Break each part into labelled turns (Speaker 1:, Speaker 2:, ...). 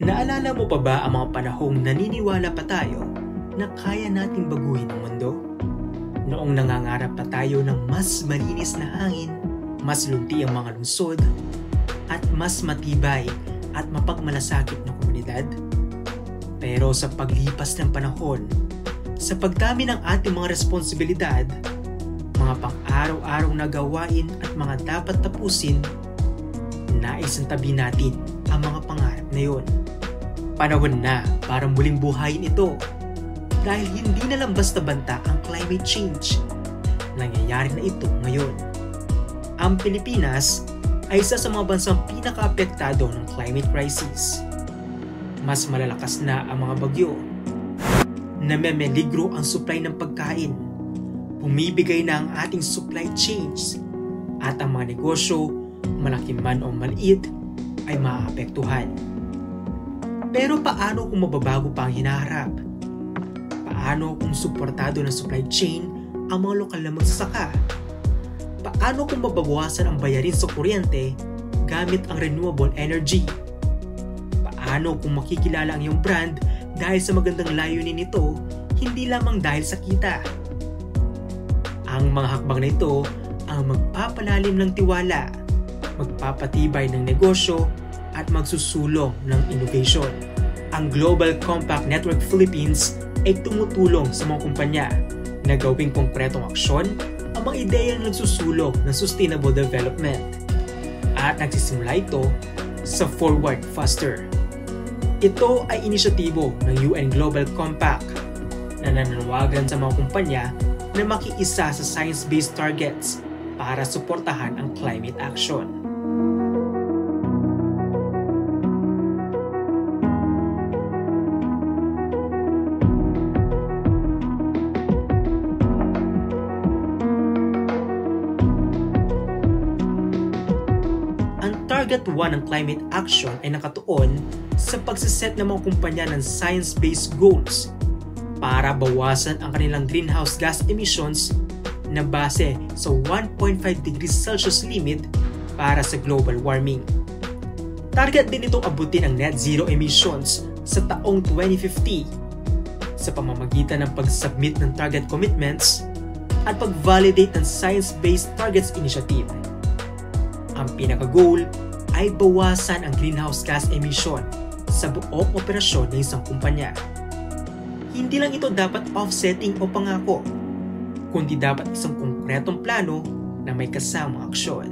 Speaker 1: Naalala mo pa ba ang mga panahong naniniwala pa tayo na kaya nating baguhin ang mundo? Noong nangangarap pa tayo ng mas malinis na hangin, mas lunti ang mga lungsod, at mas matibay at mapagmalasakit na komunidad? Pero sa paglipas ng panahon, sa pagdami ng ating mga responsibilidad, mga pang-araw-araw na gawain at mga dapat tapusin, naisantabi natin ang mga pangarap na yun. Panahon na para muling buhayin ito dahil hindi na lang basta banta ang climate change. Nangyayari na ito ngayon. Ang Pilipinas ay isa sa mga bansang pinaka-apektado ng climate crisis. Mas malalakas na ang mga bagyo. Namemeligro ang supply ng pagkain. Bumibigay na ang ating supply chains. At ang mga negosyo, malaki man o maliit, ay maaapektuhan. Pero paano kung mababago pa ang hinaharap? Paano kung suportado ng supply chain ang mga lokal na magsasaka? Paano kung mababawasan ang bayarin sa kuryente gamit ang renewable energy? Paano kung makikilala ang iyong brand dahil sa magandang layunin nito, hindi lamang dahil sa kita? Ang mga hakbang na ito ang magpapalalim ng tiwala, magpapatibay ng negosyo, at magsusulong ng innovation. Ang Global Compact Network Philippines ay tumutulong sa mga kumpanya na gawing konkretong aksyon ang mga ideyang nagsusulong ng sustainable development. At nagsisimula ito sa Forward Faster. Ito ay inisyatibo ng UN Global Compact na nananawagan sa mga kumpanya na makiisa sa science-based targets para suportahan ang climate action. Target 1 ng climate action ay nakatuon sa pagsiset ng mga kumpanya ng science-based goals para bawasan ang kanilang greenhouse gas emissions na base sa 1.5 degrees Celsius limit para sa global warming. Target din itong abutin ang net zero emissions sa taong 2050 sa pamamagitan ng pag-submit ng target commitments at pag-validate ng Science-Based Targets Initiative. Ang pinaka-goal ay bawasan ang greenhouse gas emission sa buong operasyon ng isang kumpanya. Hindi lang ito dapat offsetting o pangako, kundi dapat isang konkretong plano na may kasamang aksyon.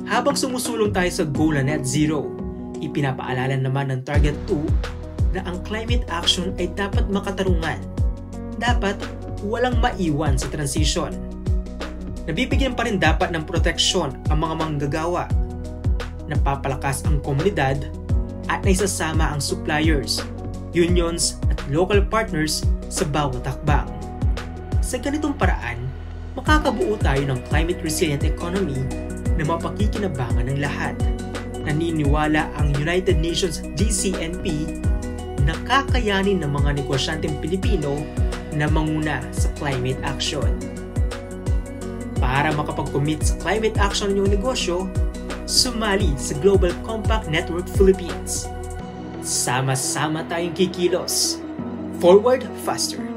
Speaker 1: Habang sumusulong tayo sa goal na net zero, ipinapaalala naman ng Target 2 na ang climate action ay dapat makatarungan. Dapat walang maiwan sa transition. Nabibigyan pa rin dapat ng proteksyon ang mga manggagawa. Napapalakas ang komunidad at naisasama ang suppliers, unions at local partners sa bawat hakbang. Sa ganitong paraan, makakabuo tayo ng climate resilient economy na mapakikinabangan ng lahat. Naniniwala ang United Nations GCNP na kakayanin ng mga negosyanteng Pilipino na manguna sa climate action. Para makapag-commit sa climate action ng iyong negosyo, sumali sa Global Compact Network Philippines. Sama-sama tayong kikilos. Forward Faster!